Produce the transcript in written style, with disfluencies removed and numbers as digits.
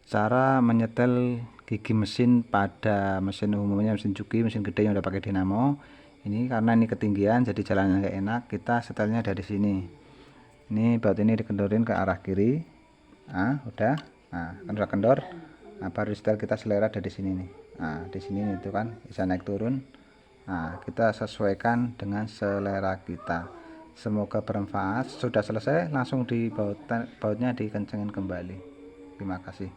Cara menyetel gigi mesin pada mesin umumnya, mesin cuci, mesin gede yang udah pakai dinamo. Ini karena ini ketinggian jadi jalannya nggak enak, kita setelnya dari sini. Ini baut ini dikendorin ke arah kiri. Nah, udah. Nah, kan udah kendor. Nah, baru setel kita selera dari sini nih. Nah, di sini itu kan bisa naik turun. Nah, kita sesuaikan dengan selera kita. Semoga bermanfaat. Sudah selesai, langsung di bautnya dikencengin kembali. Terima kasih.